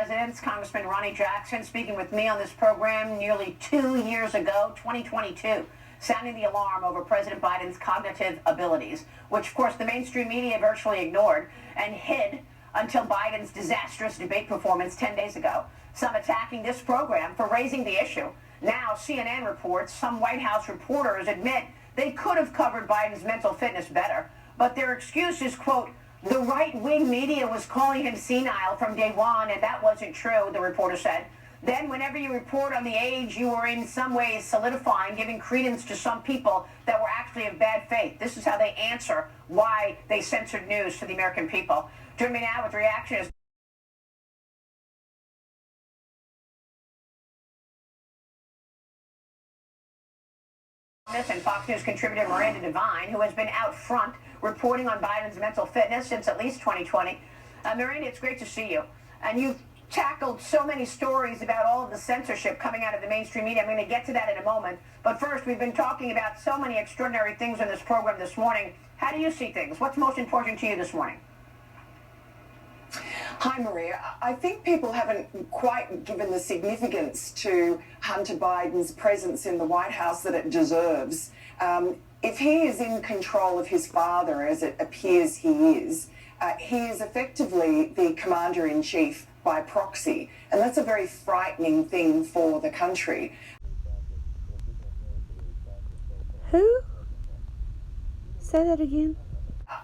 Presidents, Congressman Ronnie Jackson, speaking with me on this program nearly 2 years ago, 2022, sounding the alarm over President Biden's cognitive abilities, which, of course, the mainstream media virtually ignored and hid until Biden's disastrous debate performance 10 days ago. Some attacking this program for raising the issue. Now, CNN reports some White House reporters admit they could have covered Biden's mental fitness better, but their excuse is, quote, the right-wing media was calling him senile from day one, and that wasn't true, the reporter said. Then, whenever you report on the age, you were in some ways solidifying, giving credence to some people that were actually of bad faith. This is how they answer why they censored news to the American people. Join me now with reactions. And Fox News contributor Miranda Devine, who has been out front reporting on Biden's mental fitness since at least 2020. Miranda, it's great to see you. And you've tackled so many stories about all of the censorship coming out of the mainstream media. I'm going to get to that in a moment. But first, we've been talking about so many extraordinary things in this program this morning. How do you see things? What's most important to you this morning? Hi, Maria. I think people haven't quite given the significance to Hunter Biden's presence in the White House that it deserves. If he is in control of his father, as it appears he is effectively the commander-in-chief by proxy, and that's a very frightening thing for the country. Who? Say that again.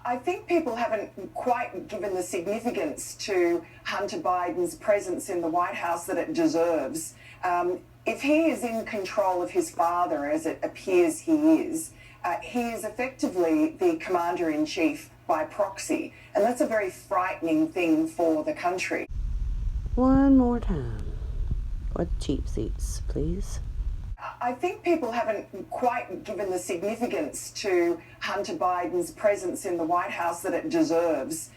I think people haven't quite given the significance to Hunter Biden's presence in the White House that it deserves. If he is in control of his father, as it appears he is effectively the commander-in-chief by proxy, and that's a very frightening thing for the country. One more time. For the cheap seats, please. I think people haven't quite given the significance to Hunter Biden's presence in the White House that it deserves.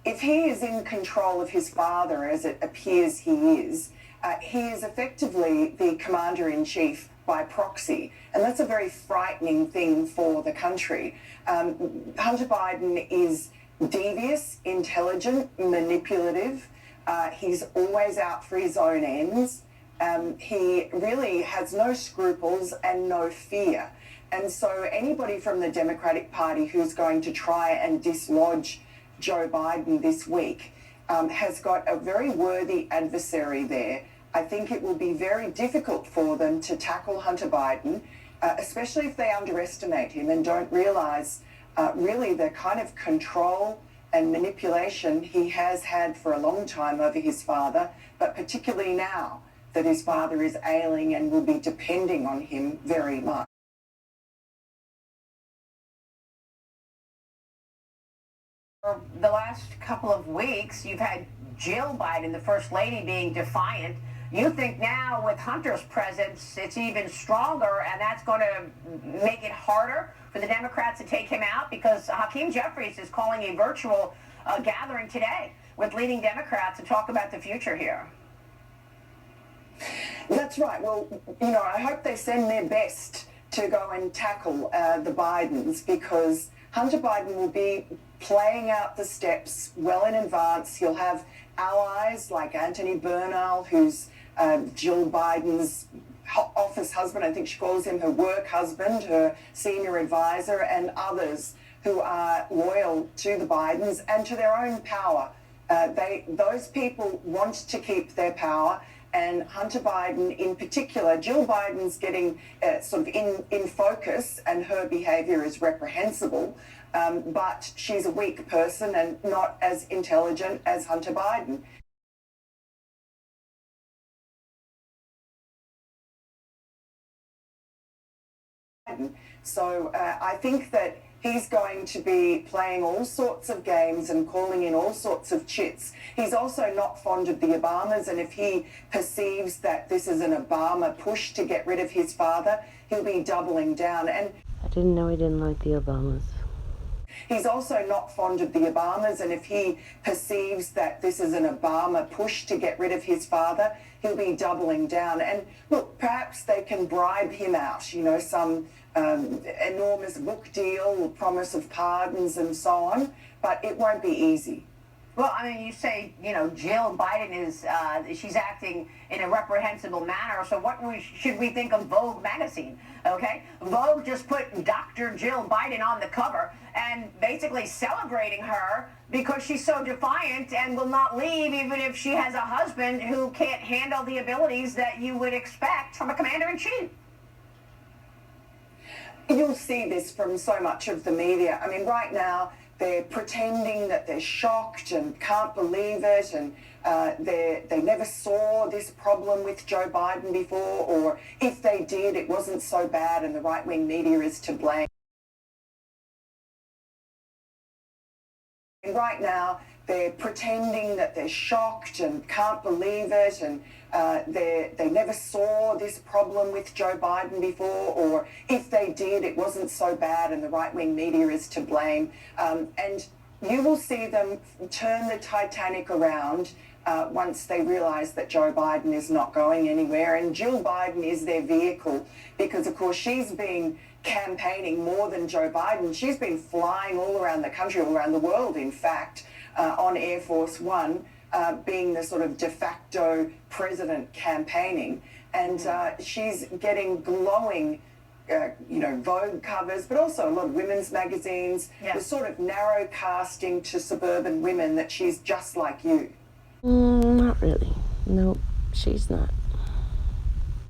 If he is in control of his father, as it appears he is effectively the commander-in-chief by proxy, and that's a very frightening thing for the country. Hunter Biden is devious, intelligent, manipulative. He's always out for his own ends. He really has no scruples and no fear. And so anybody from the Democratic Party who's going to try and dislodge Joe Biden this week has got a very worthy adversary there. I think it will be very difficult for them to tackle Hunter Biden, especially if they underestimate him and don't realize really the kind of control and manipulation he has had for a long time over his father, but particularly now that his father is ailing and will be depending on him very much. For the last couple of weeks, you've had Jill Biden, the First Lady, being defiant. You think now with Hunter's presence, it's even stronger, and that's going to make it harder for the Democrats to take him out? Because Hakeem Jeffries is calling a virtual gathering today with leading Democrats to talk about the future here. That's right. Well, I hope they send their best to go and tackle the Bidens, because Hunter Biden will be playing out the steps well in advance. He'll have allies like Anthony Bernal, who's Jill Biden's office husband. I think she calls him her work husband, her senior advisor, and others who are loyal to the Bidens and to their own power. Those people want to keep their power. And Hunter Biden in particular, Jill Biden's getting sort of in focus, and her behaviour is reprehensible, but she's a weak person and not as intelligent as Hunter Biden. So I think that he's going to be playing all sorts of games and calling in all sorts of chits. He's also not fond of the Obamas, and if he perceives that this is an Obama push to get rid of his father, he'll be doubling down. And I didn't know he didn't like the Obamas. He's also not fond of the Obamas, and if he perceives that this is an Obama push to get rid of his father, he'll be doubling down. And look, perhaps they can bribe him out, some enormous book deal, promise of pardons and so on, but it won't be easy. Well, I mean, you say, Jill Biden is, she's acting in a reprehensible manner. So what should we think of Vogue magazine? Okay? Vogue just put Dr. Jill Biden on the cover and basically celebrating her because she's so defiant and will not leave even if she has a husband who can't handle the abilities that you would expect from a commander-in-chief. You'll see this from so much of the media. I mean, right now, they're pretending that they're shocked and can't believe it, and they never saw this problem with Joe Biden before, or if they did, it wasn't so bad and the right-wing media is to blame. And right now, they're pretending that they're shocked and can't believe it, and they never saw this problem with Joe Biden before, or if they did, it wasn't so bad and the right-wing media is to blame. And you will see them turn the Titanic around once they realise that Joe Biden is not going anywhere, and Jill Biden is their vehicle because, of course, she's been campaigning more than Joe Biden. She's been flying all around the country, all around the world, in fact, on Air Force One, being the sort of de facto president campaigning. And she's getting glowing, Vogue covers, but also a lot of women's magazines, the sort of narrow casting to suburban women that she's just like you. Not really. Nope, she's not.